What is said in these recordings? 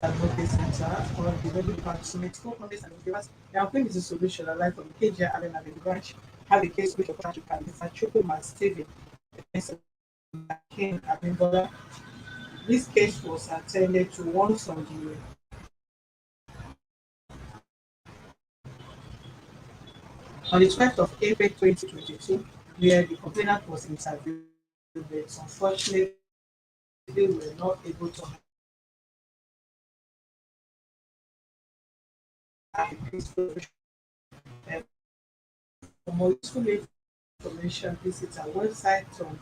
Advocate Center or develop consummate co-founders and developers. Their claim is a solution alive from KJ Allen and the branch have a case which of Africa is a triple mass TV against Akin Abimbola. This case was attended to once on the 12th of April 2022, where the complainant was interviewed, but unfortunately we were not able to have a peaceful. For more useful information, visit our website on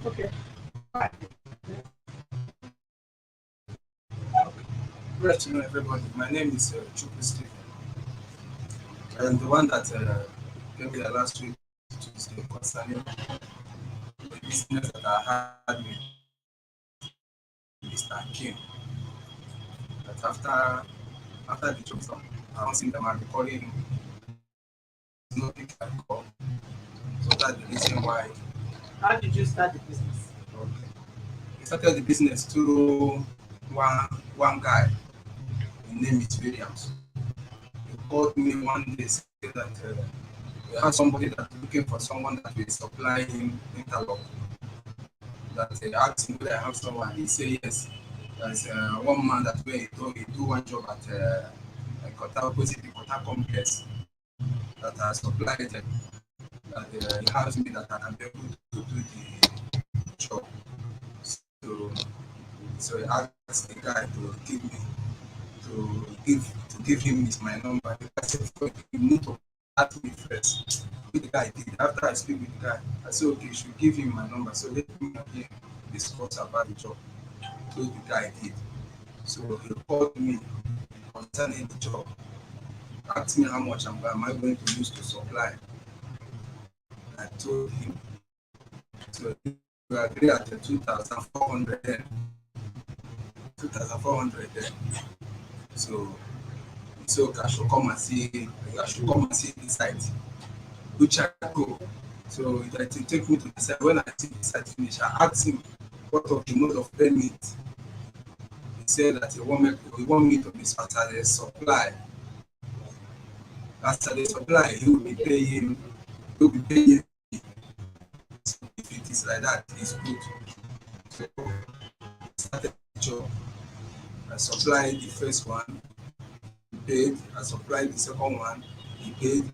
Okay. Right. Good afternoon, everybody. My name is Chukwu Stephen. I'm the one that gave me the last week Tuesday concerning the business that I had with Mr. Akin. That after the job, I was in the market calling him. He's not picking my call. So that's the reason why. How did you start the business? Okay. I started the business through one guy. His name is Williams. He called me one day said that we have somebody that's looking for someone that will supply him interlock. That asked him whether I have someone. He said yes. There's one man that way he do one job at Kota opposite the Kota complex that I supplied that he has me that I can be able to do the job. So so he asked the guy to give him my number. The guy said you need to ask me first. With the guy did. After I speak with the guy, I said okay, you should give him my number. So let me again discuss about the job. So the guy did. So he called me concerning the job, asked me how much am I going to use to supply. I told him. So we agreed at the 2,400 then. 2,400 then. So so I should come and see the site, which I go. So it take me to the site. When I see the site finish, I asked him what of the mode of payment. He said that he want me to be as a supply. As a supply, he will be paying me. So if it is like that, it's good. So I started the job. I supplied the first one, he paid. I supplied the second one, he paid.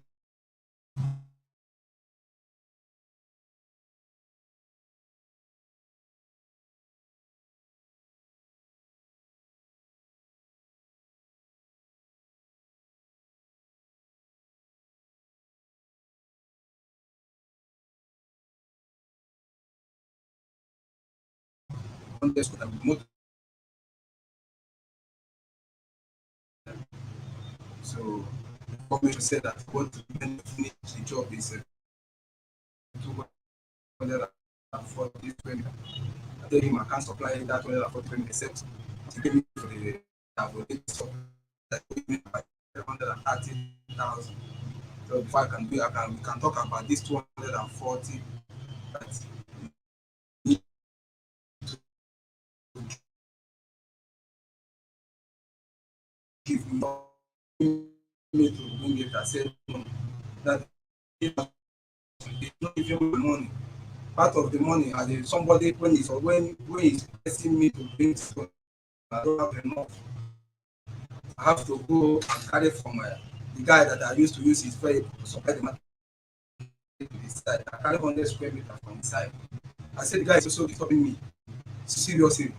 Contest with a motor. So the information said that what to finish the job is 240 20. I tell him I can't supply that 240 20 except to give me for the that gave me by 330,000. So before I can do, we can talk about this 240 that need to give me to bring it. I said no, that it's not even my money. Part of the money, and somebody when he's pressing me to bring something, I don't have enough. I have to go and carry from the guy that I used to use his vehicle to supply the market to the side. I carry 100 square meters from the side. I said the guy is also disturbing me seriously.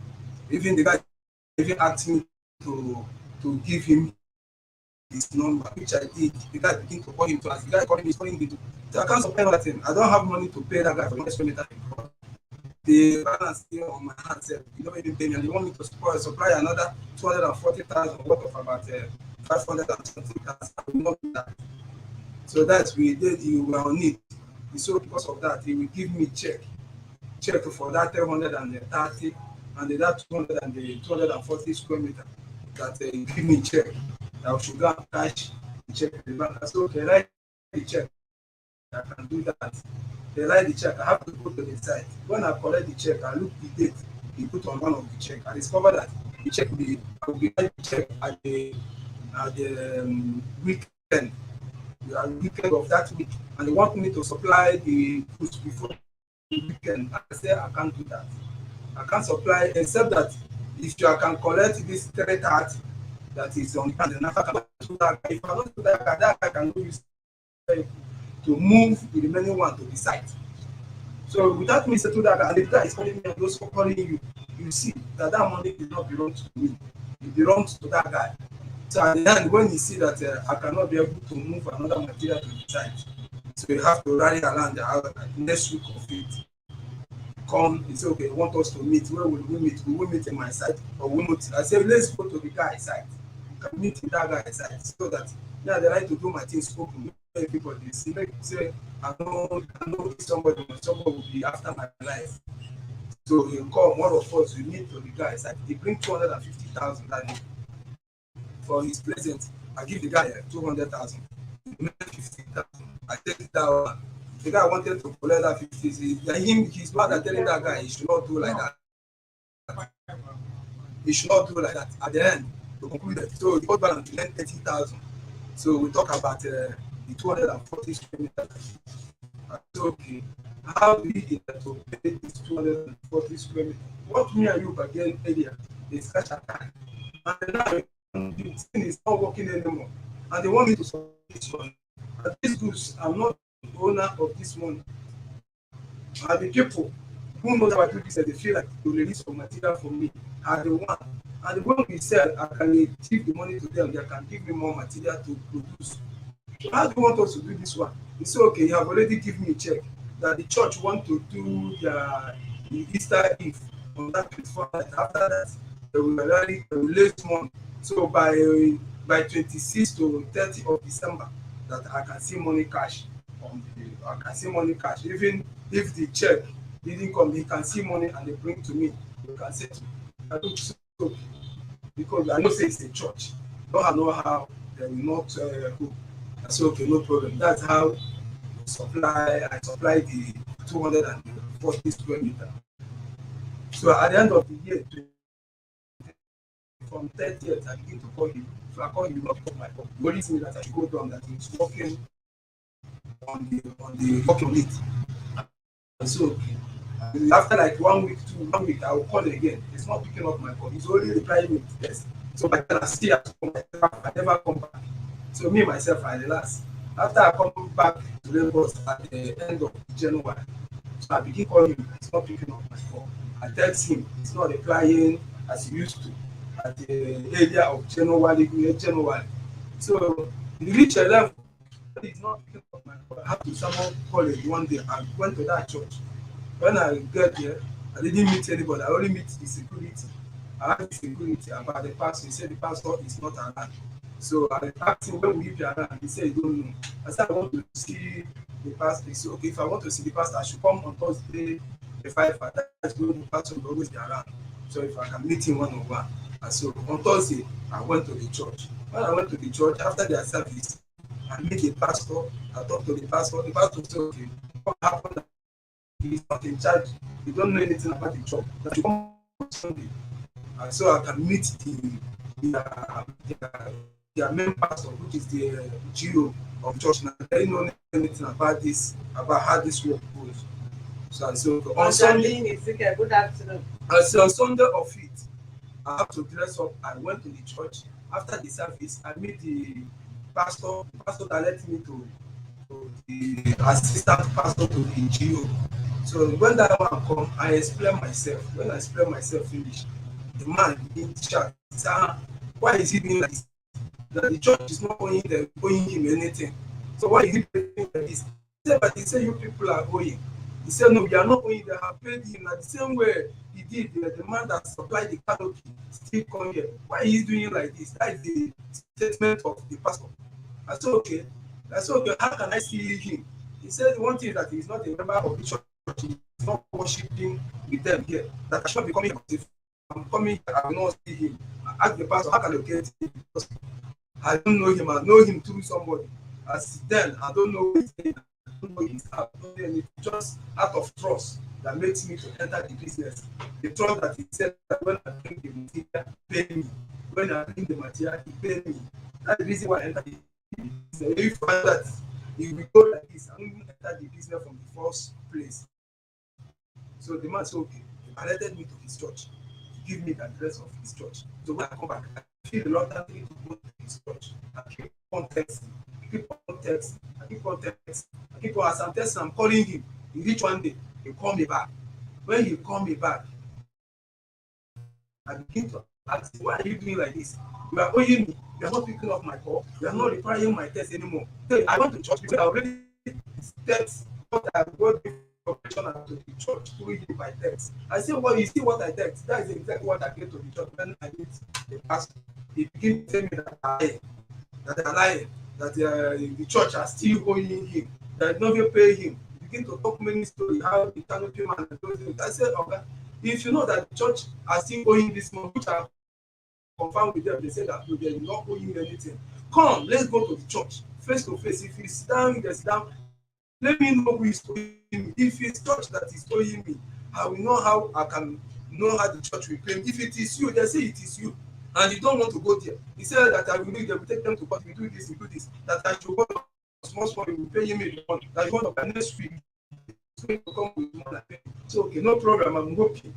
Even the guy even asked me to give him his number, which I did. The guy began to call him to ask. The guy calling me to. So I can't supply nothing. I don't have money to pay that guy for 100 square meters. The balance still on my hand sef, you no even pay me, and you want me to supply another 240,000 worth of about 500 and something thousand. I will not do that. So that we did, you were on it. So because of that, he will give me check for that 330 and that 200 and the 240 square meter that he give me check. That I should go and cash the check at the bank. I said, okay, write the check. I can do that. They write the check. I have to go to the site. When I collect the check, I look the date he put on one of the check. I discover that the check I will be write the check at the weekend, the weekend of that week, and they want me to supply the goods before the weekend. I say I can't do that. I can't supply except that if you can collect this 330 that is on the ground, then I can do that. If I don't do that can go use to move the remaining one to the site. So without me settle that, and the guy is calling me and also calling you, you see that that money did not belong to me. It belongs to that guy. So at the end, when you see that I cannot be able to move another material to the site, so you have to rally around the next week of it. come, he said, okay, he want us to meet. Where will we meet? Will we meet in my side or will we meet? I said, let's go to the guy's side. We can meet in that guy's side so that yeah, they like to do my things open. Everybody see, like say, I know if somebody will be after my life. So he come, one of us, we meet to the guy's side. He bring 250,000 that day for his present. I give the guy 200,000. He make 50,000. I take that one. The guy wanted to collect that 50. He's mad at telling that guy he should not do like that. He should not do like that. At the end, we concluded. So he got back and lent 30,000. So we talk about the 240 square meters. So okay, how do we get to pay this 240 square meters? What me and you again earlier is such a time. And now the thing is not working anymore. And they want me to solve this one. And these goods, I'm not the owner of this money. And the people who know that I do this, they feel like they will release some material for me. Are the one. And when we sell, I can give the money to them. They can give me more material to produce. So how do you want us to do this one? He said, okay, you have already given me a check that the church want to do the Easter Eve on that 24th night. After that, they will release money. So by 26 to 30 of December, that I can see money cash I can see money cash. Even if the check didn't come, he can see money and they bring to me. You can say to me, I do so because I know say it's a church. Don't know how they will not go. I say okay, no problem. That's how I supply the 240 square meter. So at the end of the year, from 30th, I begin to call him. So I call him, not pick up my phone. The only thing that I should go down that he's working on the working on it. And so after like 1 week, I will call again. He's not picking up my call. He's only replying with yes. So by then I see I never come back. So me myself I relax. After I come back to Lagos at the end of January, so I begin calling him. He's not picking up my call. I text him. He's not replying as he used to at the area of January. So he reached a level. He's not picking up my call. I have to someone call it one day. I went to that church. When I get there, I didn't meet anybody. I only meet the security. I asked the security about the pastor. He said the pastor is not around. So I asked him when will you be around. He said he don't know. I said I want to see the pastor. He said okay, if I want to see the pastor, I should come on Thursday the 5. That's when the pastor will always be around. So if I can meet him one on one. And so on Thursday, I went to the church. When I went to the church after their service, I met the pastor. I talked to the pastor. The pastor said okay, what happened? He's not in charge. He don't know anything about the job. That you come on Sunday, and so I can meet their main pastor, which is the GO of church. Now they don't know anything about this, about how this work goes. So I said, on Sunday, good afternoon. I said on Sunday of it, I have to dress up. I went to the church. After the service, I met the pastor. The pastor directed me to the assistant pastor to the GO. So when that man come, I explain myself. When I explain myself finish, the man in chat say, why is he doing like this? That the church is not owing him anything. So why is he doing like this? He said, but he said you people are owing. He said, no, we are not owing. They have paid him. Now the same way he did, the man that supplied the canopy still come here. Why is he doing like this? That is the statement of the pastor. I said, okay. I said, okay, how can I see him? He said, one thing is that he is not a member of the church. He is not worshiping with them here. That I should not be coming. If I'm coming, I will not see him. I asked the pastor, how can I get him? Because I don't know him. I know him through somebody. As then, I don't know his name. I don't know his heart. I don't know anything. Just out of trust that makes me to enter the business. The trust that he said that when I bring the material, he pay me. When I bring the material, he pay me. That's the reason why I enter the business. If you find that if we go like this, I won't enter the business from the first place. So the man said, okay, he directed me to his church. He gave me the address of his church. So when I come back, I feel reluctantly to go to his church. I keep on texting. I keep on texting. I keep on texting. I keep on, as I'm texting, I'm calling him. He reach one day, he call me back. When he call me back, I begin to ask him, why are you doing like this? You are owing me. You are not picking up my call. You are not replying my text anymore. So I went to church because I already text what I got information commissioner to the church through him by text. I say, well, you see what I text? That is exactly what I get to the church when I meet the pastor. He begin to tell me that they are lying, that the church are still owing him, that no will pay him. He begin to talk many stories how the canopy man and those things. I said, okay, if you know that the church are still owing this money, which are confirmed with them, they say that they will not owe you anything. Come, let's go to the church face to face. If you sit down, they sit down. Let me know who is owing me. If it's church that is owing me, I will know how I can know how the church will pay me. If it is you, they say it is you, and you don't want to go there. He said that I will need them, take them to court. We do this, we do this. That I should go small small, you will pay him the money. That you want by next week, it's going to come with more than pay. So okay, no problem. I'm hoping.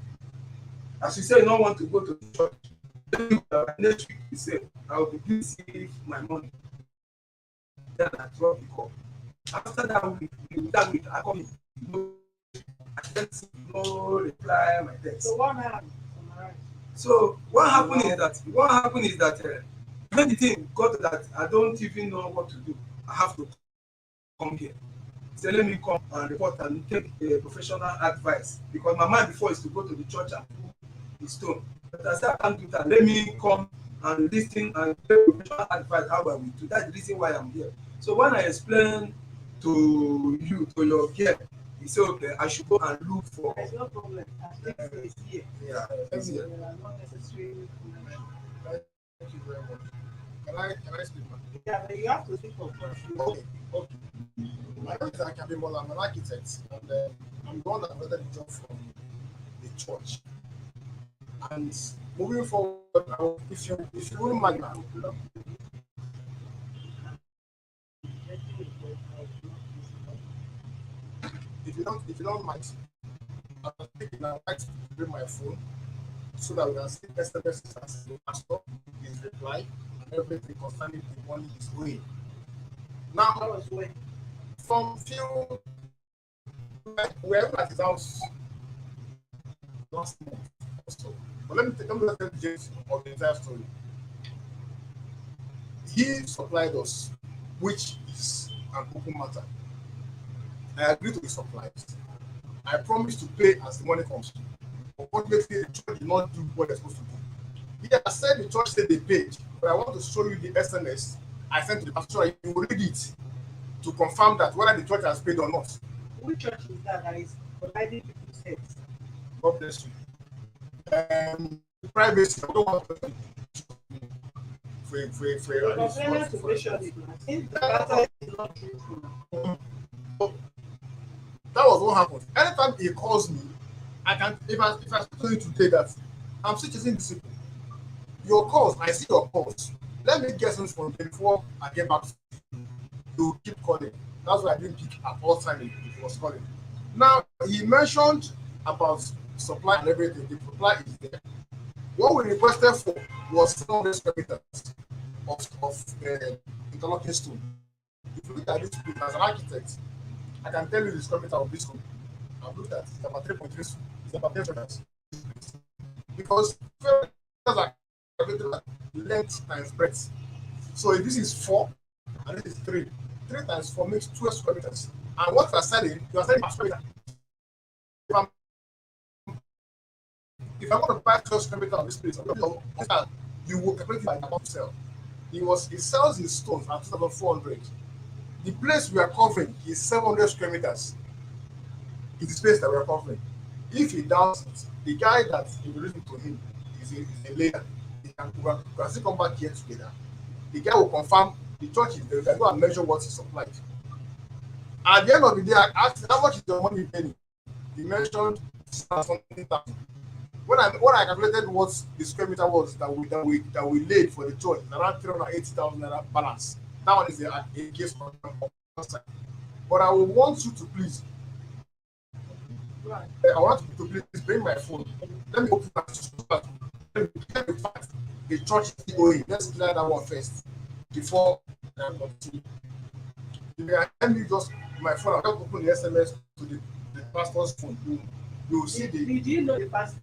As you say, you don't want to go to the church. Next week, you say I will begin to see my money. Then I drop the call. After that week, I come in. No, I get no reply my text. So what happened? So what happened is that when the thing got that I don't even know what to do, I have to come here. So let me come and report and take professional advice, because my mind before is to go to the church and pull the stone. But I said I can't do that. Let me come and listen and take professional advice how I will do. That's the reason why I'm here. So when I explain to you, to your girl, he said, okay, I should go and look for. There's no problem. I think it's here. Yeah, it's here. There are not necessarily. Thank you very much. Can I speak now? Yeah, but you have to speak for first. Okay. My name is Akin Interlock Warth. I'm an architect, and I'm the one that got the job from the church. And moving forward, if you wouldn't mind now, if you don't mind, I'm thinking I'd like to bring my phone so that we can see SMSs as the pastor, his reply, and everything concerning the money is going. Now, from few, we were at his house last month or so. But let me tell the gist of the entire story. He supplied us, which is an open matter. I agreed to the supplies. I promised to pay as the money comes. Unfortunately, the church did not do what they're supposed to do. Yeah, I said the church said they paid, but I want to show you the SMS I sent to the pastor. You will read it to confirm that whether the church has paid or not. Which church is that is providing people sex? God bless you. Privacy, I don't want to that was what happened. Anytime he calls me, I can if I tell you today that I'm still chasing this people. Your calls, I see your calls. Let me get some from before I get back to you. You keep calling. That's why I didn't pick at all time he was calling. Now he mentioned about supply and everything. The supply is there. What we requested for was 700 square meters of interlocking stone. If you look at this place as an architect, I can tell you the square meter of this room. I've looked at it. It's about 3.3. It's about 10 meters. Because everything length times breadth. So if this is 4 and this is 3, 3 times 4 makes 12 square meters. And what you are selling per square meter. If I'm going to buy 12 square meters of this place, you will calculate it by the amount to sell. He sells his stones at 2,400. The place we are covering is 700 square meters. It's the space that we are covering. If he doubts it, the guy that introduced me to him is a layer. We can still come back here together. The guy will confirm the church is there. We can go and measure what he supplied. At the end of the day, I asked him, how much is your money paying? He mentioned something. When I calculated what the square meter was that we laid for the church, around 380,000 naira balance. That one is a case on one side. But I will want you to please. I want you to please bring my phone. Let me open that. Let me find the church is going. Let's clear that one first before I continue. Let me just my phone. I'll just open the SMS to the pastor's phone. You will see the. Did you know the pastor?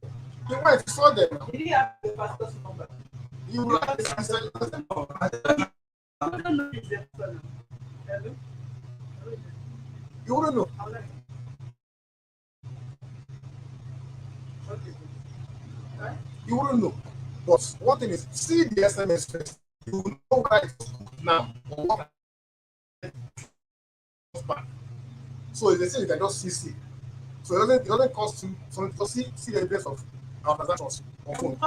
He went, he saw them. Did he have the pastor's number? You will have the answer. I don't know his number. Hello? You wouldn't know. Right? You wouldn't know. But one thing is, see the SMS first. You will know whether it's now or what comes back. So they say you can just see. So it doesn't cost you something to see the address of our transactions on phone.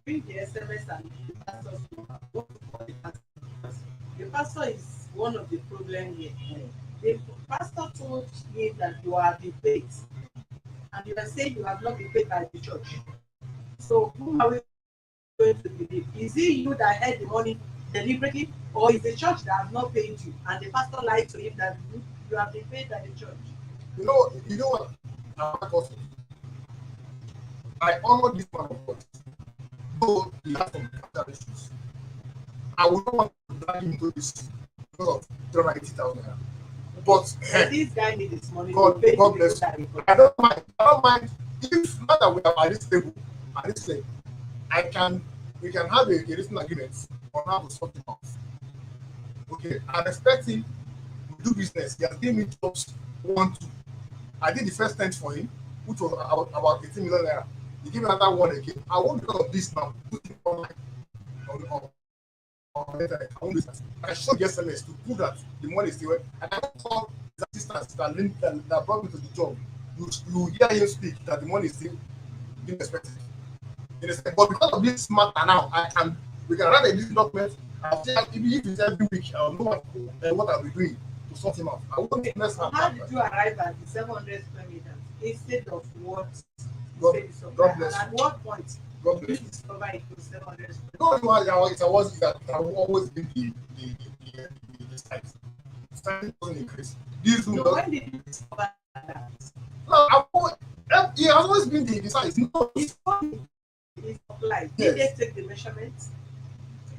Bring the SMS and the pastor's number. What to call the pastor? Because the pastor is one of the problem here. The pastor told me that you are the paid, and you are saying you have not been paid by the church. So who are we going to believe? Is it you that had the money deliberately, or is the church that has not paid you, and the pastor lied to him that you have been paid by the church? You know what? I honor this man of God, though he has some capital issues. I would not want to drag him into this because of 380,000 naira. But this guy needs his money. God bless you. I don't mind. If not that we are at this table, we can have a written agreement on how to sort it out. Okay, I'm expecting to do business. He has given me jobs 1, 2. I did the first tent for him, which was about 18 million naira. He gave me another one again. I won't because of this now. Put it online on the internet. I won't do that. I showed the SMS to prove that the money is still. I can call the assistants that brought me to the job. You hear him speak that the money is still being expected. But because of this matter now, we can write a little document. I'll say if it's every week, I'll know what I'll be doing to sort him out. I won't mess up. How did you arrive at the 700 square meters instead of what? God bless you. At what point God did bless you you. discover it was 700 square meters? No, it has always been the size. The size doesn't increase. This room No, when did you discover that? No, it has always been the size. No, It's funny. It's applied. Yes. Did they take the measurements?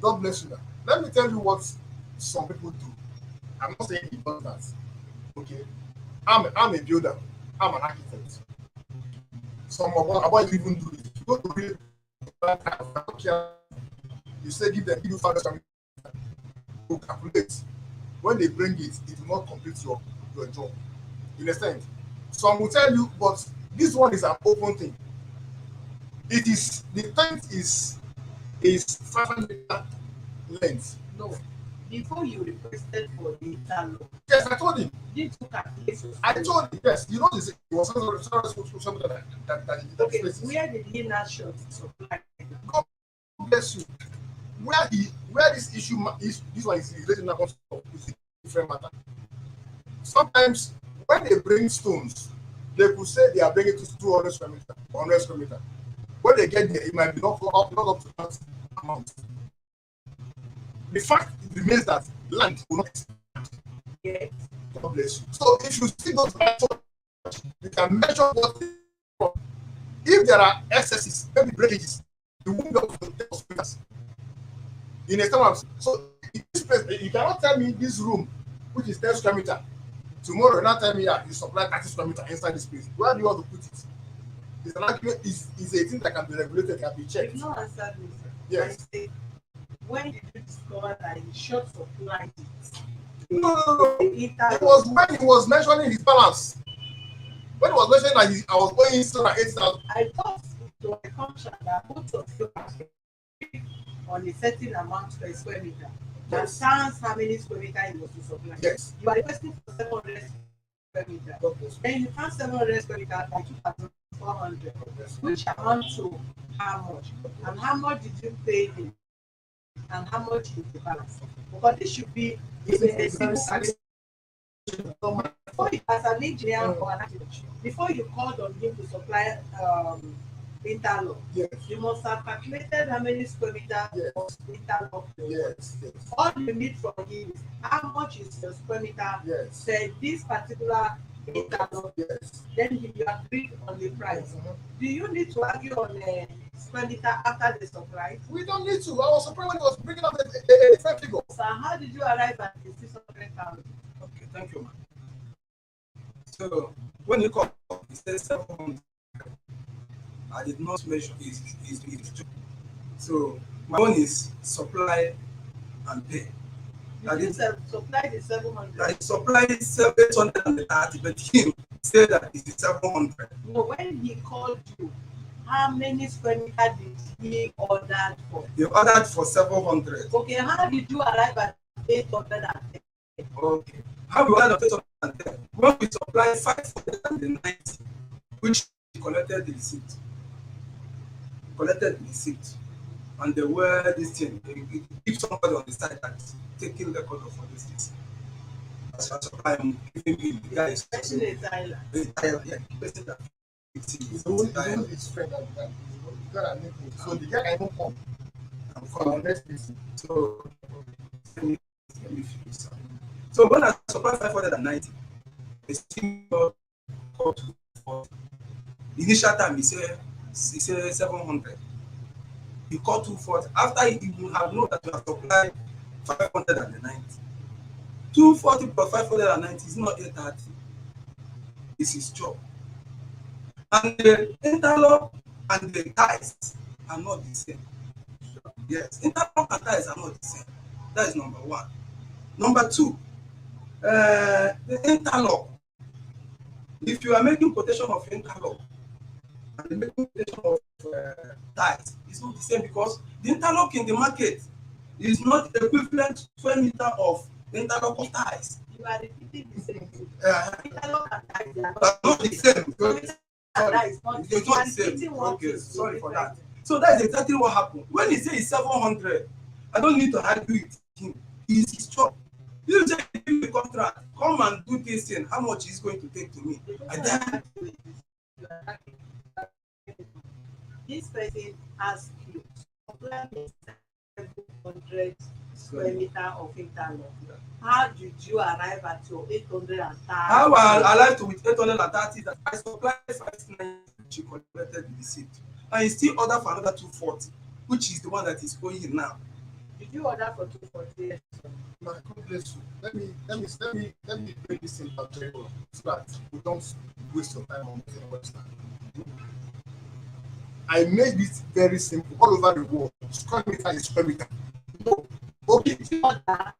God bless you. Let me tell you what some people do. I'm not saying he does that. Okay, I'm a builder. I'm an architect. Some of what you even do is you go to real you say give you 500 to calculate. When they bring it, it will not complete your job. You understand? Some will tell you, but this one is an open thing. It is the tent is 500 length. No. Before you requested for the interlock, Yes, I told him. did you calculate? I told him, yes. You know, this it was something that Okay, places. where did he not show supply? God bless you. Where this issue is, this one is related now is a different matter. Sometimes when they bring stones, they could say they are bringing it to 200 square meter, 100 square meter. When they get there, it might be not up to that amount. The fact remains that land will not expand. Yes. God bless you. So if you see those measure, you can measure what. If there are excesses, maybe breakages, you won't be able to take hospitals. In a time, so in this place, you cannot tell me this room, which is 10 square meter, tomorrow, not tell me you supply 30 square meter inside this place. Where do you want to put it? It's an argument, is a thing that can be regulated, can be checked. You've not answered me, sir. Yes. I say, when did you discover that in short supply? No. It was when he was mentioning his balance. When he was mentioning that I was going 780,000. I thought to a contract that both of you are on a certain amount per square meter. That Yes. sounds how many square meter it was to supply. Yes. You are requesting for 700 square meter. Then you found 700 square meter by 2,400, which amount to how much? And how much did you pay him? And how much is the balance? Because this should be a simple calculation. Before you, as an engineer or an architect, before you called on him to supply interlock, Yes. you must have calculated how many square meters Yes. of interlock. Yes. All you need from him is how much is your square meter. Yes. Say this particular interlock. Yes. Then you agree on the price. Do you need to argue on a square meter after the supply? We don't need to. I was surprised when he was bringing up a different figure. So how did you arrive at the 600,000? Okay, thank you, man. So when you call, it says 700. I did not mention it. So my own is supply and pay. You didn't supply the 700. I supply 830, but him say that it is 700. No, when he called you, how many square meters did he order for? He ordered for 700. Okay, how did you arrive at 810? Okay. How we ordered of 810? When we supplied 590, which he collected the receipt. Collected the receipt. And they were this thing. They give somebody on the side that's taking record of all these things. As I supply him, giving him the guy is Person is silent. the person that It's the one his friend that the guy that make me. So the guy can even come and come on next meeting. So let me finish. So when I supplied 590, they still called to 40. The initial time he said 700. He called 240. After he would have known that you have supplied 590. 240 plus 590 is not 830. It's his job. And the interlock and the ties are not the same. Yes, interlock and ties are not the same. That is number one. Number two, the interlock. If you are making quotation of interlock and making quotation of ties, it's not the same because the interlock in the market is not equivalent to 12 meters of interlock of ties. You are repeating the same thing. Interlock and ties are not the same. It's not the same. Okay, sorry for that. So that is exactly what happened. When he says 700, I don't need to argue with him. It's his job. You just give me the contract, come and do this thing. How much is going to take to me? And then this person asked you supply me 700 square meter of interlock. How did you arrive at your 830? how I arrived with 830 that I supplied 590, she collected the receipt. And he still ordered for another 240, which is the one that is owing him now. Did you order for 240? My God bless you. Let me break this thing down very well so that we don't waste your time on making a website. I made it very simple all over the world. Square meter is square meter. No. Okay. Did you order?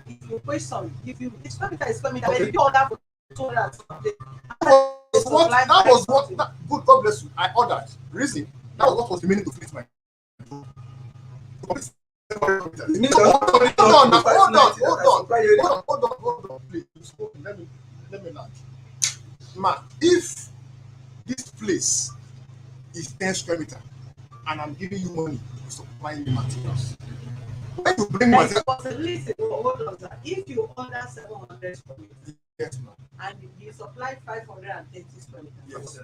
If you question, if you square meter is square meter, Okay. did you order for 200 something? That was what good God bless you. I ordered. Reason that was what was remaining to finish my job. Hold on, please. Let me land. Ma, if this place is 10 square meter and I'm giving you money to supply me materials, when you bring materials, Listen, hold on, sir. If you order 700 square meters yes, ma'am. and you supply 530 square meters, Yes.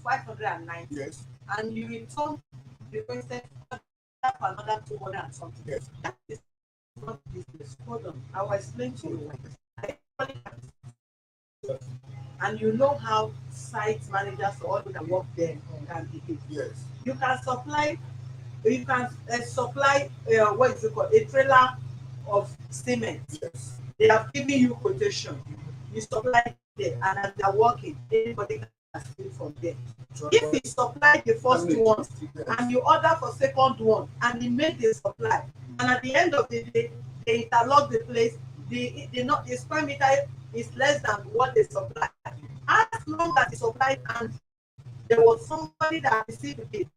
590, Yes. and you return requested for another 200 and something, Yes. that is not business. Hold on, I will explain to you. And you know how site managers or all that work there can behave. Yes. You can supply what is it called, a trailer of cement. Yes. They have given you quotation, you supply there, and as they are working, anybody can steal from there. If you supply the first one and you order for second one and you make the supply, and at the end of the day they interlock the place, the square meter is less than what they supply. As long as the supply and there was somebody that received the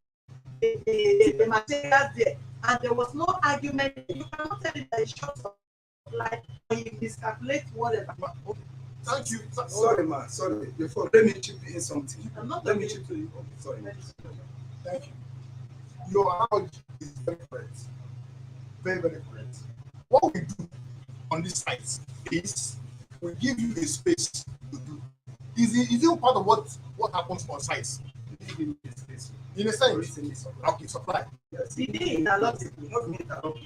materials there, and there was no argument, you cannot tell it that it's short supply or you miscalculate whatever. Okay. Thank you. Sorry, man. Sorry. Before, let me chip in something. I'm not Let me talking chip to you. in. Sorry. Thank you. Your analogy is very correct. Very, very correct. What we do on this site is we give you a space to do. Is it part of what happens on sites? In a sense, okay, supply. Yes. Did they interlock it? Not me interlock.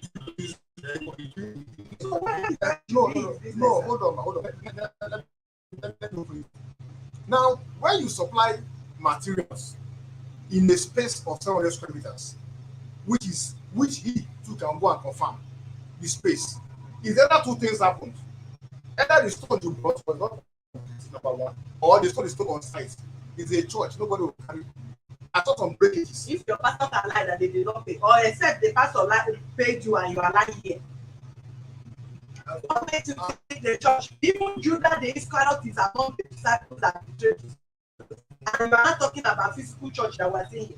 So why is that? No, hold on. Let me open it. Now, when you supply materials in a space of 700 square meters, which he too can go and confirm the space, is either two things happened. Either the stone you brought was not number one, or the stone is still on site. It's a church, nobody will carry. I thought some breakages. If your pastor can lie that they did not pay, or except the pastor paid you and you are lying here, what makes you think the church, even Judah the Iscariot is among the disciples that betrayed Jesus. And we are not talking about physical church that we're seeing here.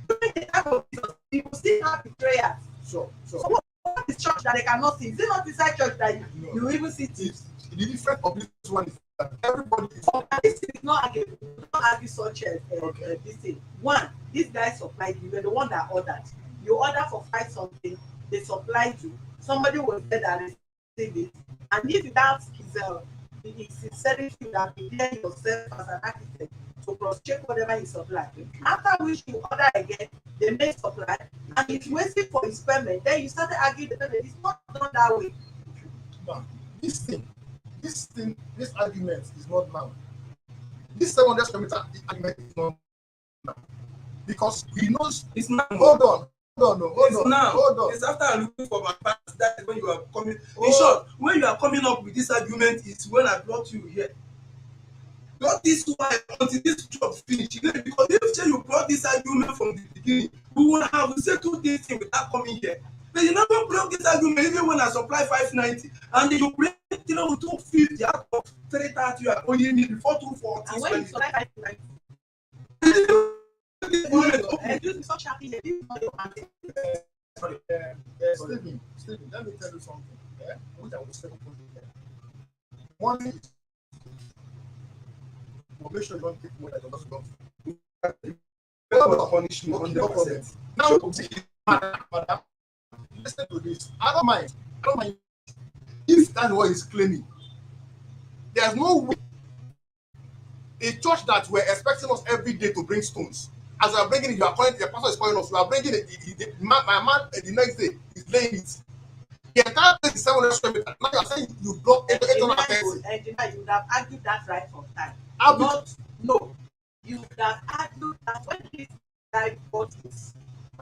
During the time of Jesus, you will still have betrayers. So So what is church that they cannot see? Is it not inside church that you even see thieves? the difference of this one is that everybody is This is not argue such as this thing. One, these guys supplied you. You're the one that ordered. You order for 5 something, they supplied you. Somebody was there that received it. And if that is sincerity, you have been there yourself as an architect to cross-check whatever he supplied. After which you order again, they may supply, and it's waiting for his payment. Then you started arguing the payment. It's not done that way. now. This argument is not now. This 700 square meter argument is not now. Because he knows. It's now. Hold on. It's after I looking for my past. That is when you are coming. In short, when you are coming up with this argument, it's when I brought you here. Not this one until this job finish. Because if you brought this argument from the beginning, we would have settled this thing without coming here. But you never brought this argument even when I supply 590 and then you bring 250 out of 330 you are only need before 240. And when you supply 590, Stephen, let me tell you something. Which I will say openly here. One is, make sure you don't take more than you're supposed to. Punishment 100%. Now, madam, listen to this. I don't mind. If that's what he's claiming, there's no way a church that we're expecting us every day to bring stones. As we are bringing it, you are calling, the pastor is calling us, we are bringing it, my man the next day is laying it. The entire place is 700 square meters. Now you are saying you block 830. Engineer, you would have argued that right from time. No. You would have argued that when this guy bought this,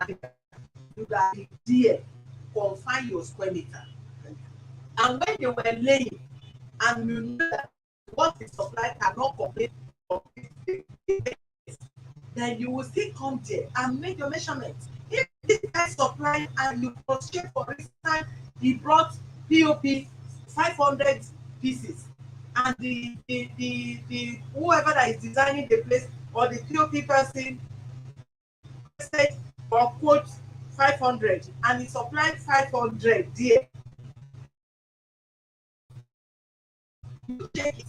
you would have been there, confine your square meter. And when they were laying, and you knew that what is supplied cannot complete, then you will still come there and make your measurements. If this guy supplied and you cross-check, for instance, he brought POP 500 pieces, and the whoever that is designing the place or the POP person said or quote 500 and he supplied 500 there. You check it.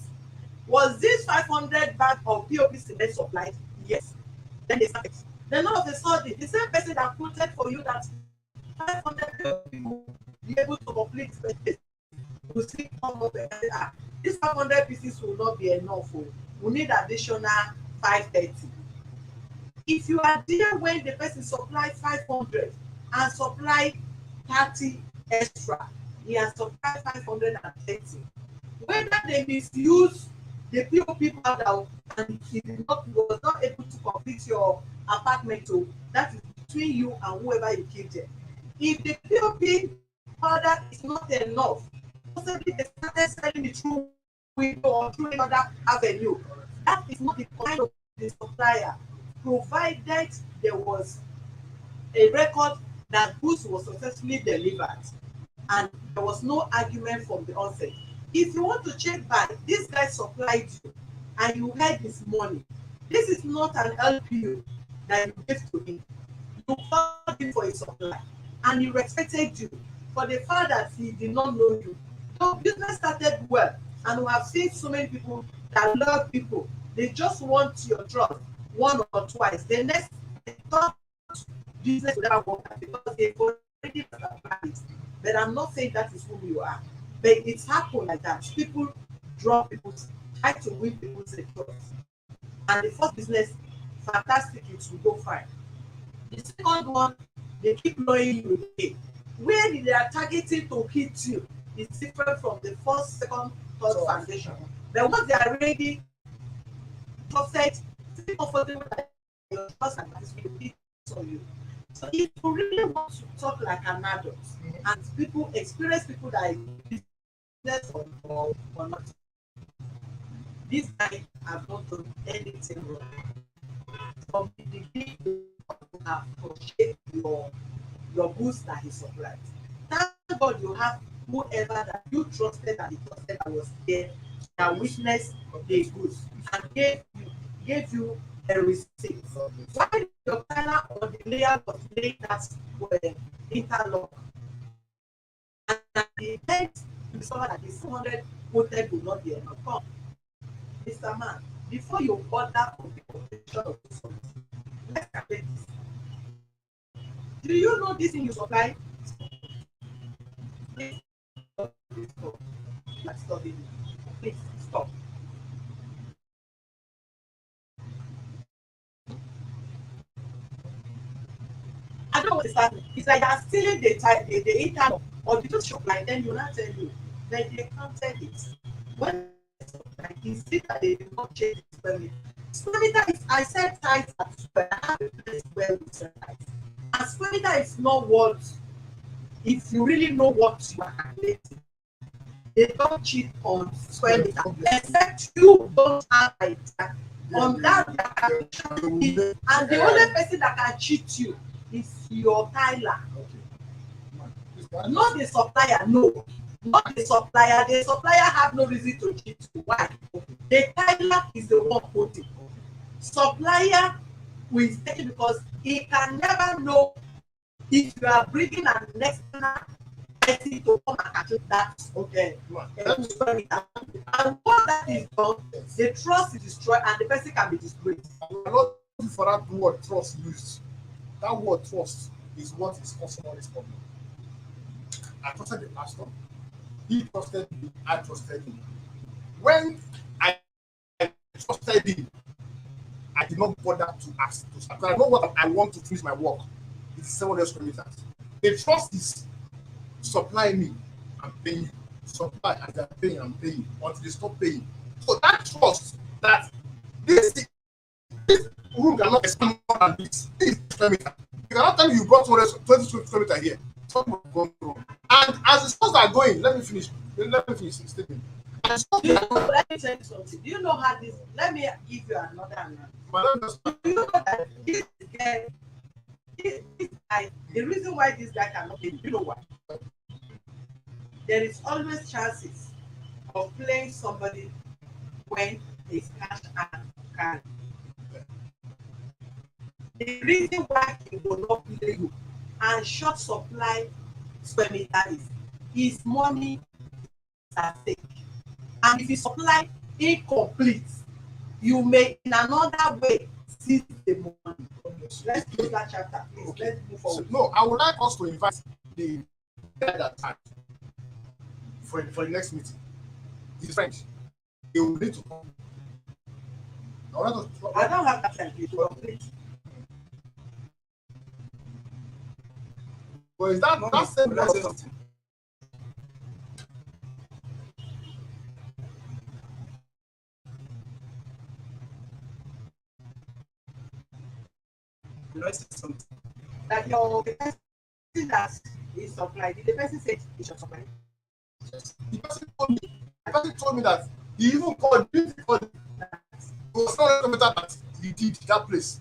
Was this 500 bag of POP cement supplied? Yes. Then they started. Then all of a sudden, the same person that quoted for you that 500 people be able to complete this will still come up and say, this 500 pieces will not be enough. We need additional 530. If you are there when the person supplied 500 and supplied 30 extra, he has supplied 530. Whether they misuse the POP powder and he was not able to complete your apartment, that is between you and whoever you keep there. If the POP powder is not enough, possibly they started selling it through window or through another avenue. That is not the kind of the supplier, provided there was a record that goods was successfully delivered and there was no argument from the onset. If you want to check back, this guy supplied you and you had his money. This is not an LPU that you gave to him. You called him for a supply and he respected you for the fact that he did not know you. So business started well, and we have seen so many people that love people. They just want your trust one or twice. The next business will never work because they've already planned it. But I'm not saying that is who you are. But it's happened like that. People draw people, try to win people's trust. And the first business, fantastic, it will go fine. The second one, they keep knowing you again. Where they are targeting to hit you is different from the first, second, third foundation. But once they are ready, perfect, feel comfortable that your trust and practice will hit on you. So if you really want to talk like an adult, and people experience people that are business or not, this guy have not done anything wrong. From the beginning, you have purchased your goods that he supplied. Thank God you have whoever that you trusted and he trusted that was there, that witnessed the goods and gave you a receipt. Why your China or the layer was laid that interlock, and at the end you discover that the 700 quoted will not be enough. Come, Mr. Man, before you order for the completion of the service, let's calculate this. Do you know this thing you supply? Please stop. Let's stop it. Please stop. I don't understand. It's like they're stealing the internet or the just shop like then you not tell you. Then they counted it. When like you see that they did not change the perimeter. Perimeter is I said tight at square. I have a place where we said tight. And perimeter is not what if you really know what you are calculating. They don't cheat on square meter except you don't have idea on that calculation is and the only person that can cheat you is your Tyler. Not the supplier, no. Not the supplier. The supplier have no reason to cheat you. Why? The Tyler is the one quoting. Supplier will take it because he can never know if you are bringing an external person to come and calculate that. Okay. And what that is done, the trust is destroyed and the person can be disgraced. I'm not looking for that word trust used. That word trust is what is causing all this problem. I trusted the pastor. He trusted me. I trusted him. When I trusted him, I did not bother to ask. Because I know what I want to finish my work. It's 700 square meters. The trust is supply me, I'm paying you. Supply as they're paying, I'm paying until they stop paying. So that trust that this room cannot expand more than this. This is square meter. You cannot tell me you brought 20 square meter here. Something will go wrong. And as the stores are going, let me finish the statement. Let me tell you something. Do you know how this? Let me give you another analogy. Do you know that this guy, the reason why this guy cannot pay, you know why? There is always chances of playing somebody when his cash and carry. The reason why he will not play you and short supply square meter is his money is at stake. And if you supply incomplete, you may in another way seize the money. Let's close that chapter, please. Okay. Let's move forward. So, no, I would like us to invite the guy that time for the next meeting. He's French. He will need to come. I don't have that time to complete. But is that not same something? Something. That your the person that is supplied, the person said he should supply. Yes. The person told me that he even called me. It was not that he did that place.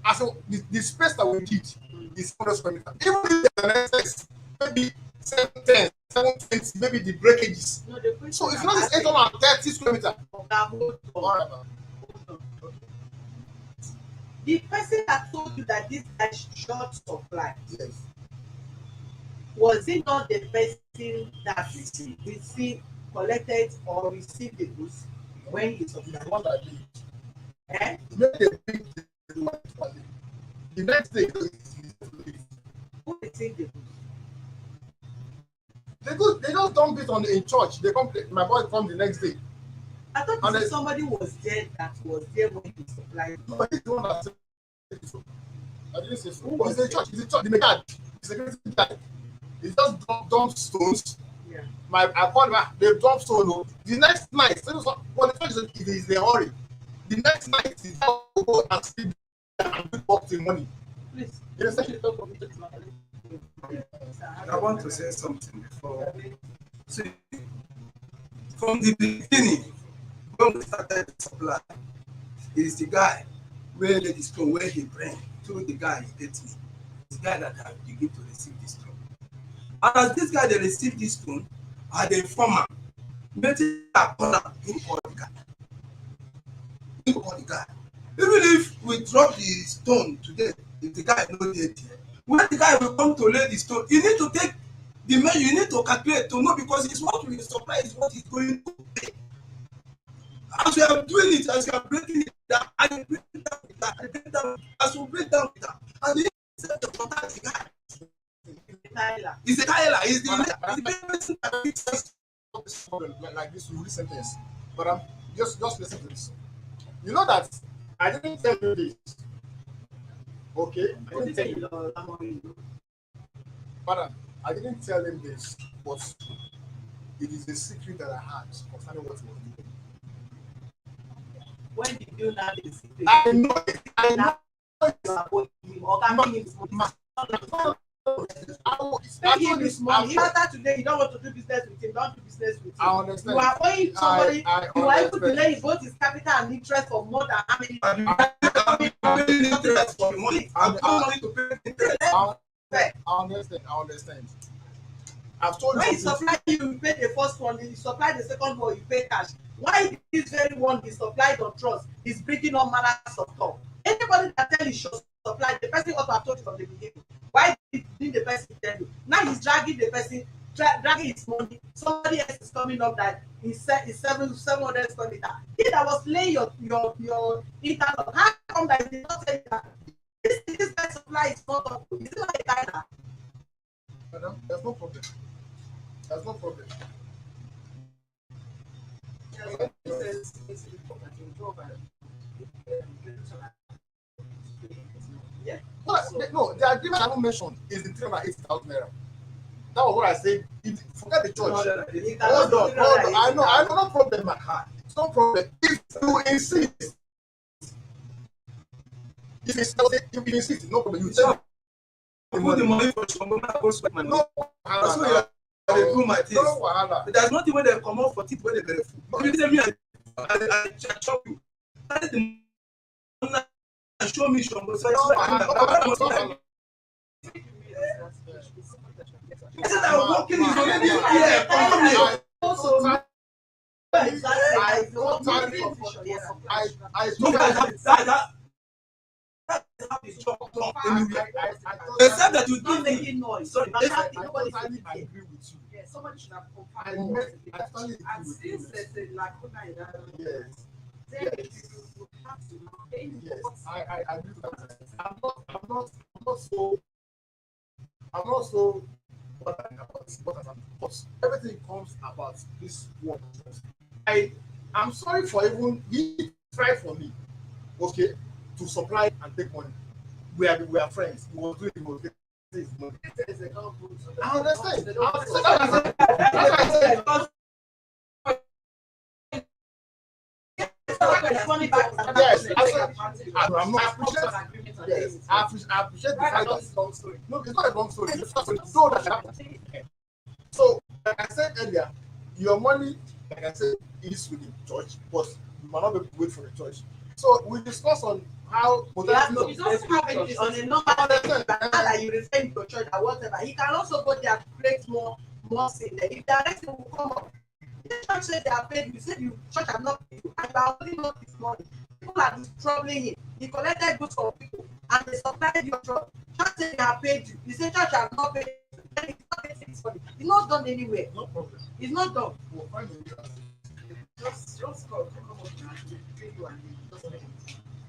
I said the space that we did is 100 square meters. Even if there's an excess, maybe 710, 720, maybe the breakages. No, so it's not this 830 square meters. The person that told you that this guy short supply, yes, was it not the person that received, collected or received the goods when he supplied? The one that did. Eh? The next day, who received the goods? They just dump it in church. They come. My boy come the next day. I thought somebody was there that was there when he supplied. No, he's the one that said so. I didn't say so. It's the church. It's the church. The guy. The security guy. He just dump stones. Yeah. I called him. They dump stone. The next night, well, the church is in a hurry. The next night, he go and sleep and work the money. Please. Yes, I want to say something before. See, from the beginning, when we started the supply, it is the guy where the stone where he bring to the guy he gets me. It's the guy that I begin to receive this stone. And as this guy they receive this stone, I the informer, making a corner in all the guy. think about the guy. Even if we drop the stone today, if the guy no dey there, when the guy will come to lay the stone, you need to take the measure, you need to calculate to know, because it's what we supply is what is going to pay. As we are doing it, as we are breaking it down, and you break it down with that, and break it down, as we break down with that, and the set of contact the guy. He's a Tyler. He's the person that fits us. Like this with sentence, but I'm just listen to this. You know that I didn't tell you this. Okay, I didn't tell you. But I didn't tell him this, but it is a secret that I had concerning what he was doing. When did you know the secret? I know it. I know Pay him his money. After today, you don't want to do business with him. Don't do business with him. I understand. You are owing somebody. You are able to understand. lay both his capital and interest for more than how many? I'm paying interest for the money. I'm money to pay interest. I understand. I've told When you. he supply you pay the first one. He supply the second one, you pay cash. Why this very one he supplied on trust is bringing all manners of talk? Anybody that tell you should supply, the person ought to have told you from the beginning. Why didn't the person tell you? Now he's dragging the person, dragging his money. Somebody else is coming up that he said is 700 square meter. He that was laying your interlock. How come that he did not tell you that this guy supply is not up? Is it not a guy that? Madam, there's no problem. There's no problem. Yeah. No, the agreement I haven't mentioned is the 380,000 naira. That was what I said. Forget the church. Hold on. I know, no problem, my heart. It's no problem. If you insist, if you insist, no problem. You tell Put the money for some money. I go spend money. no. So I do my things. No wahala. But there's nothing when they come out for tip when they get food. You tell me I chop you. That is the money. Show me some. So I said I'm working is already here. Except that you Not give me. making noise. Sorry, I totally agree with you. Yeah, somebody should have I confirmed. totally agree And with you. since there's a lacuna in that, Yes. then you have to pay Yes, what's I agree with that. I'm not so bothered about but everything comes about this one. I'm sorry for even he tried for me, okay, to supply and take money. We are friends. He was doing his money. I understand. That's why I said. Yes, I'm not appreciate. Yes, I appreciate the fact that no, it's not a long story. It's just so that happened. So, like I said earlier, your money, like I said, is with the church, but you might not be able to wait for the church. So we discuss on how you don't have any on a normal that you refer to your church or whatever. He can also go there to create more sin there. If the next thing will come up, the church said they are paid. You said you church have not paid you, and you are holding up his money. People are troubling him. He collected goods from people and they supplied your church. Church said they have paid you. You say church have not paid you. Then it's not paid his money. It's not done anywhere. no problem. It's not done. We'll find a way. Just call, come up and pay you and just pay.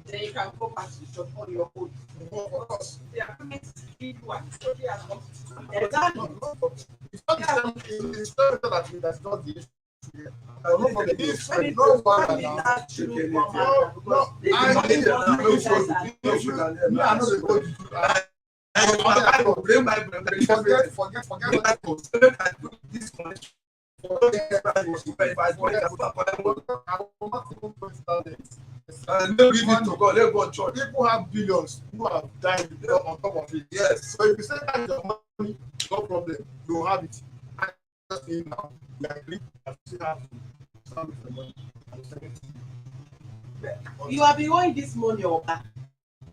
Then you can go back to the church on your own. For us, The agreement is give you and the church has not. no problem. It's not that that's not the issue. No problem. If no one now. I know the code you do. People have billions who have died on top of it. Yes. So if you say that your money, no problem, you have it. I just say now, we agree that you still have to stand with the money and send it to you. You have been owing this money or that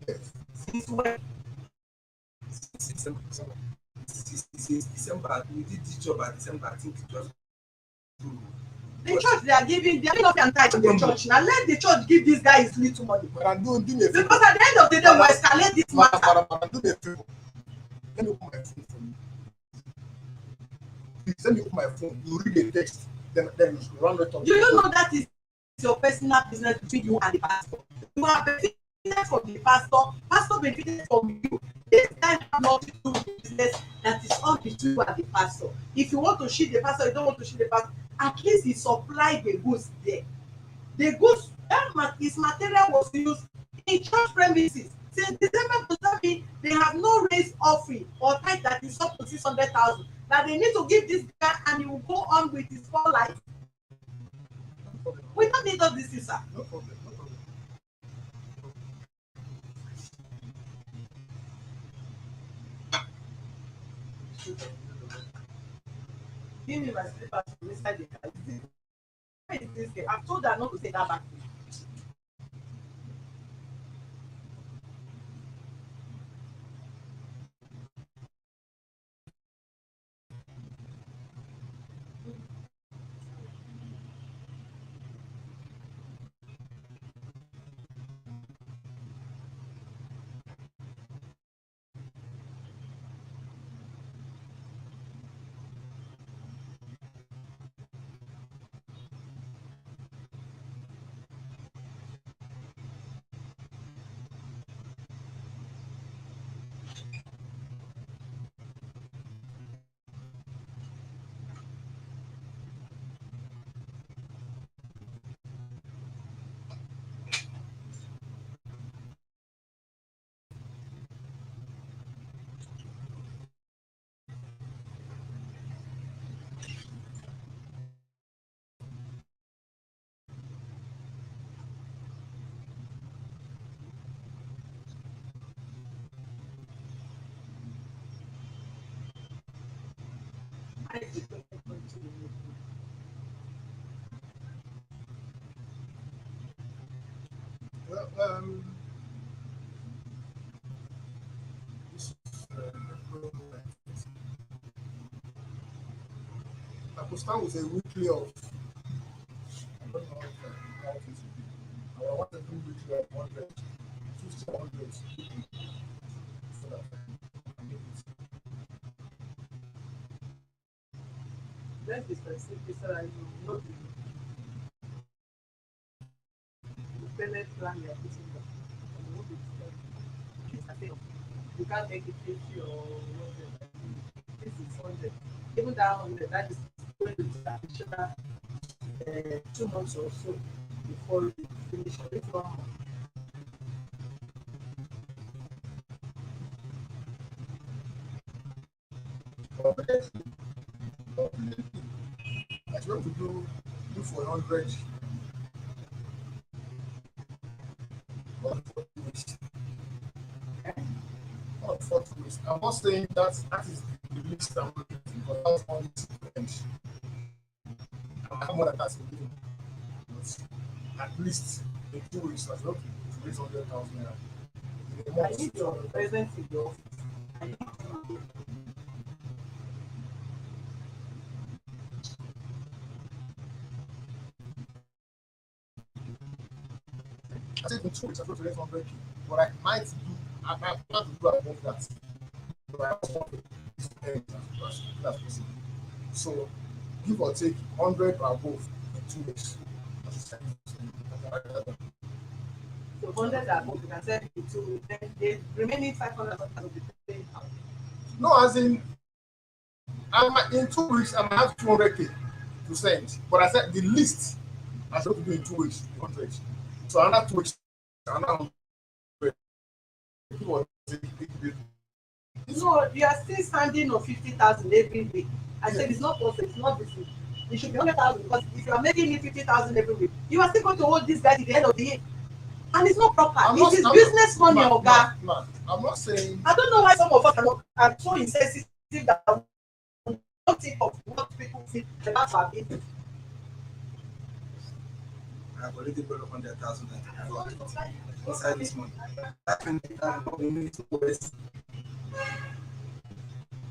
Yes. since when? December. We did this job at December. I think it was The church they are giving not and tithe to the church. Now let the church give this guy his little money. Madam, do me a favor. Because at the end of the day, we escalate this matter. Madam, do me a favor. Let me open my phone for you. Please let me open my phone. You read the text. Then you run the talk. Do you know that is your personal business between you and the pastor? You are benefiting from the pastor. Pastor benefited from you. This guy have nothing to do with the business that is on between you and the pastor. If you want to shield the pastor, you don't want to shield the pastor. At least he supplied the goods there. The goods, his material was used in church premises. Since December to January, they have no raised offering or tithe that is up to 600,000. That they need to give this guy and he will go on with his whole life. We don't need all this, sir. No problem. No problem. Give me my slippers inside the car. Where is this girl? I've told her not to take that back. Well, this is I could start with a weekly of I don't know how it is. I want to do weekly of 100, 50, 100 so that I can make it. Let's be specific so that you know the payment plan you are putting down. And you won't be disturbed. You can't make it 50 or 100. This is 100. Even that 100, that is going to be additional 2 months or so before you finish it. 1 month. Completely. I supposed to do for 100 or 40 weeks. Or 40 weeks. I'm not saying that is the least I'm looking for, but that's one to end. I have more than that to do. But at least in 2 weeks, I supposed to raise 100,000 naira. In a I month, need your presence in your office. I need to I said in 2 weeks, I supposed to raise 100K. But I might do, I plan to do above that. But I also want to end as soon as possible. So, give or take 100 or above in 2 weeks. So 100 are both, you can send it to then the remaining 500 will be paid out. No, as in, in 2 weeks, I might have 200K to send. But I said the least I should do in 2 weeks, 100. So another 2 weeks, another 100. Give or take, No, you are still standing on 50,000 every week. I said it's not possible, it's not this week. It should be 100,000 because if you are making it 50,000 every week, you are still going to hold this guy to the end of the year. And it's not proper. It is business money, Oga. I'm not saying. I don't know why some of us are so insensitive that we don't think of what people think about our business. I've already brought up 100,000 inside this month. I can need to waste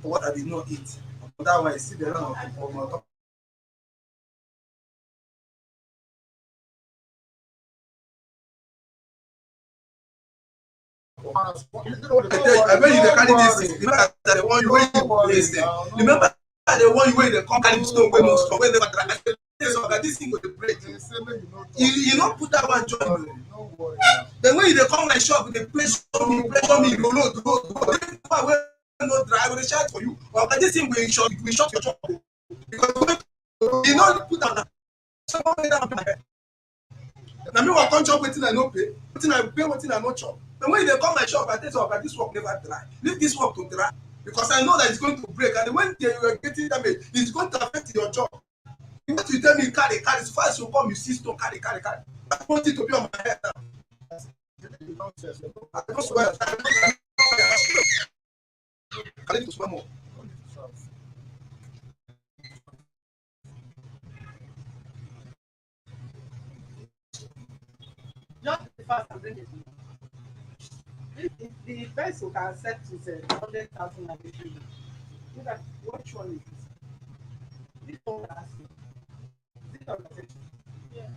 for what I did not eat. But that one, I see the run of people on top I tell you, I bet you dey carry this thing. Remember that the one you wey you place them. Remember the one you wey dey come carry stone wey no strong wey never dry. I say this thing go dey break. You no put that one join o. Then when you dey come my shop, you dey pressure me, you load. Then one wey no dry, I go dey shout for you. Oga, this thing will shut your shop o. Because when you no put am na someone make am my head. Na me wan come chop wetin I no pay, wetin I pay, wetin I no chop. Then when you dey come my shop, I tell you, oga, this work never dry. Leave this work to dry because I know that it's going to break, and when you are getting damage, it's going to affect your job. You want to tell me carry, so far as you come, you see stone carry. I want it to be on my head now. I don't swear. Carry to swear more. Just the fact and bring it. If the best you can accept is 100,000 and between, look at which one is it? This one we're asking. Is it organization? Yes.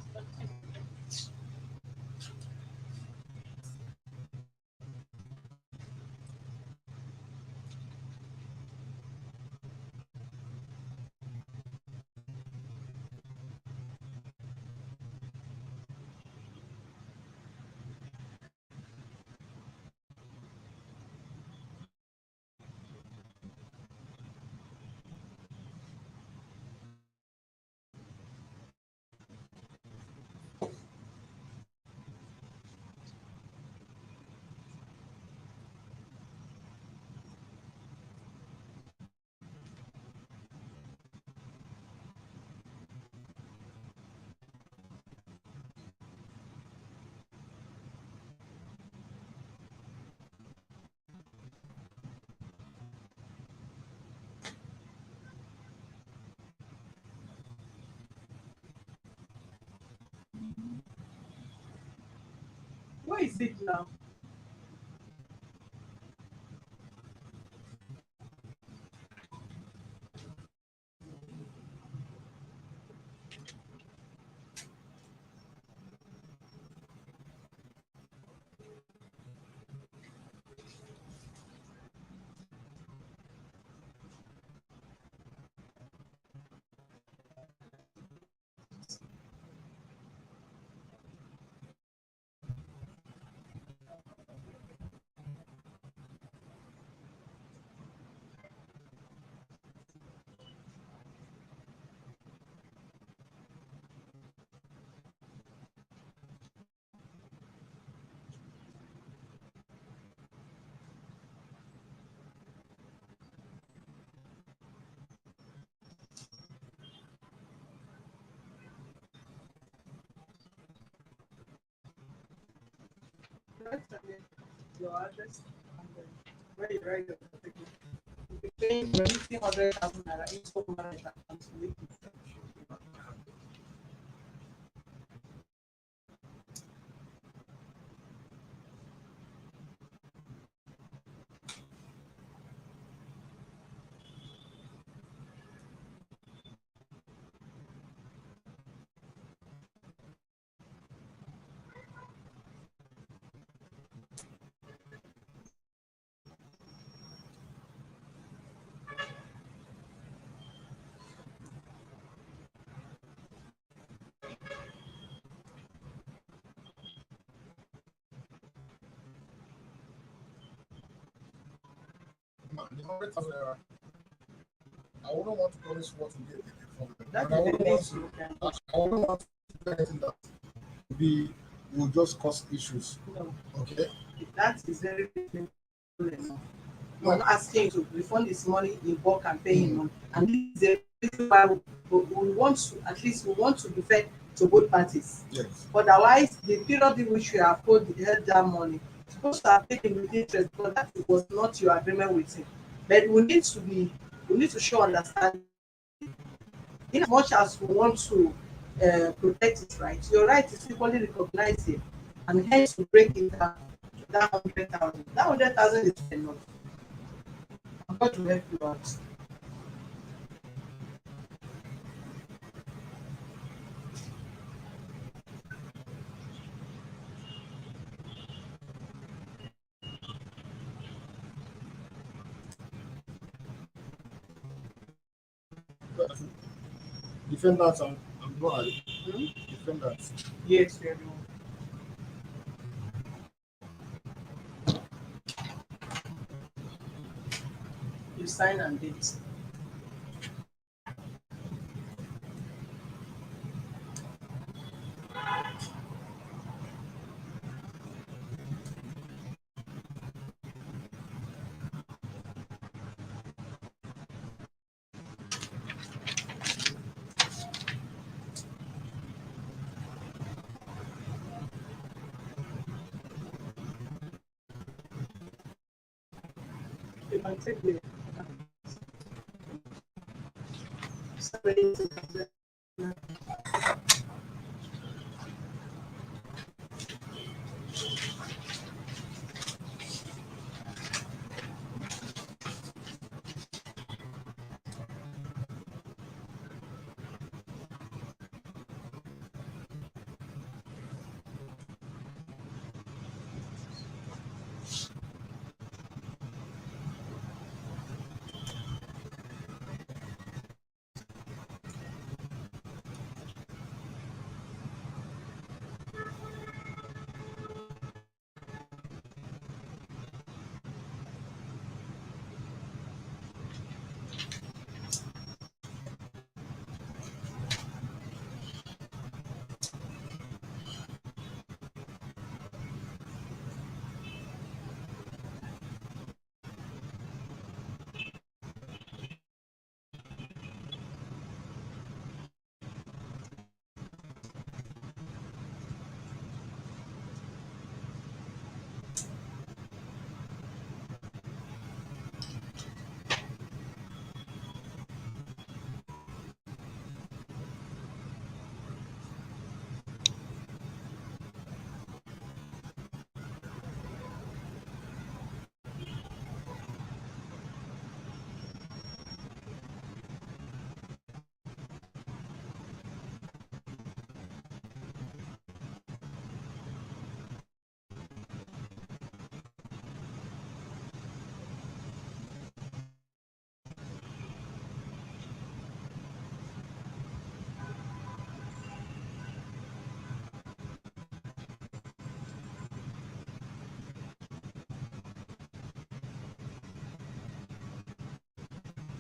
Where is it now? Write your address and where you write your particular. If you change your 100,000 naira into managed account, make it. The 100,000 naira. I wouldn't want to promise what to get from them. That And I is the wouldn't want least you can. I wouldn't want to do anything that will just cause issues. No, Okay? that is very reasonable enough. No. We're not asking you to refund this money in bulk and pay him on. And this is a reason why we want to, at least we want to be fair to both parties. Yes. Otherwise, the period in which you have held that money, supposed to have taken with interest because that was not your agreement with him. But we need to show understanding. In as much as we want to protect his rights, your right is equally recognized here, and hence we break it down to that 100,000. That 100,000 is enough. I'm going to help you out. Defendants and what? Hmm? Defendants. Yes, you're the one. You sign and date. You can take the separate.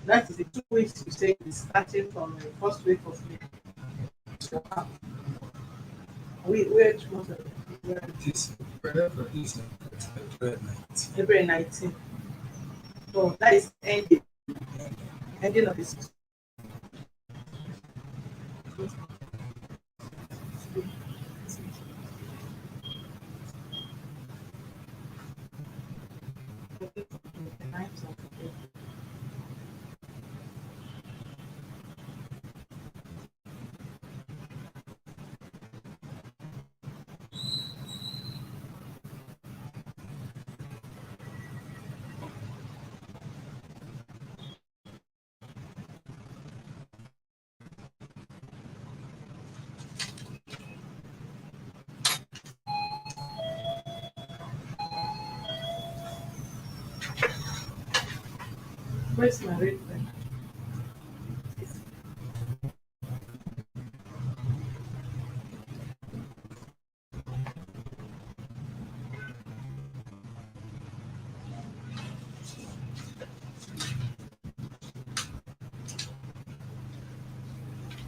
That is the 2 weeks you say is starting from the first week of May to half. Which month? This this April 19. April 19. So that is ending of the season. Where's my red pen?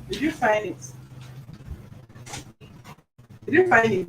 Did you find it? Did you find it?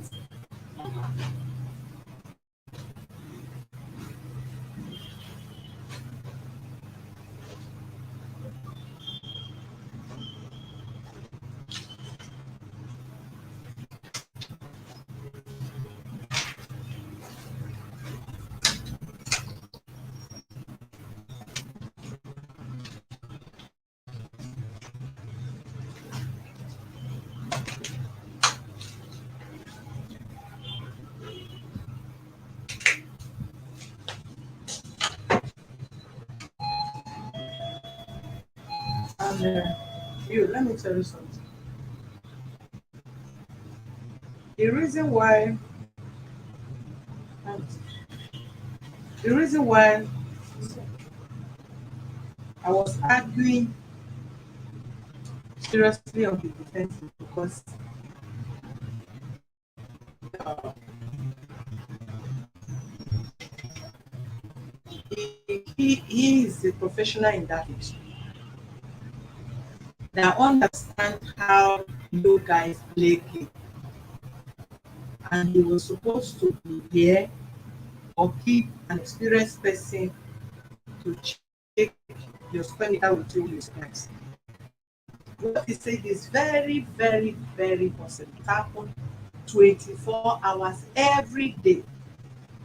And let me tell you something. The reason why, the reason why I was arguing seriously on the defensive because uh, he is a professional in that field that understand how you guys play game, and he was supposed to be there or keep an experienced person to check your square meter with you with guys. What he said is very, very, very possible. It happens 24 hours every day.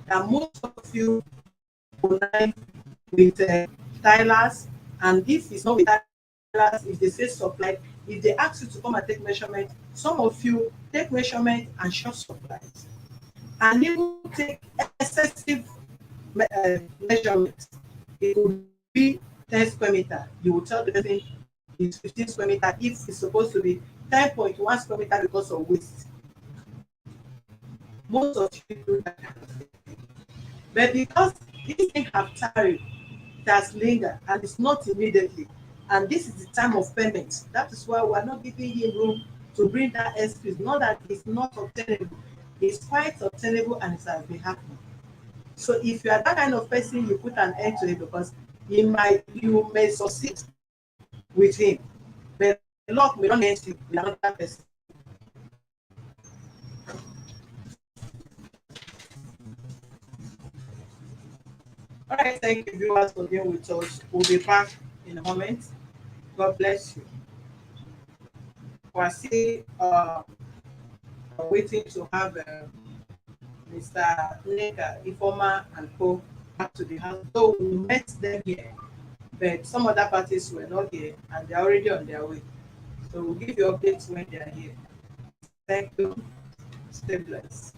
That most of you connect with tilers, and if it's not with tilers, if they say supply, if they ask you to come and take measurement, some of you take measurement and short supplies, and even take excessive measurement. It could be 10 square meter. You will tell the person it's 15 square meter if it's supposed to be 10.1 square meter because of waste. Most of you do that kind of thing. But because this thing have tarried, it has lingered and it's not immediately. And this is the time of payment. That is why we are not giving him room to bring that excuse. Not that it's not obtainable. It's quite obtainable and it has been happening. So if you are that kind of person, you put an end to it because you may succeed with him, but luck may not end you with another person. All right, thank you viewers for being with us. We'll be back in a moment. God bless you. We're still waiting to have Mr. Nega, Ifoma and Co back to the house. So we met them here, but some other parties were not here and they're already on their way. So we'll give you updates when they are here. Thank you. Stay blessed.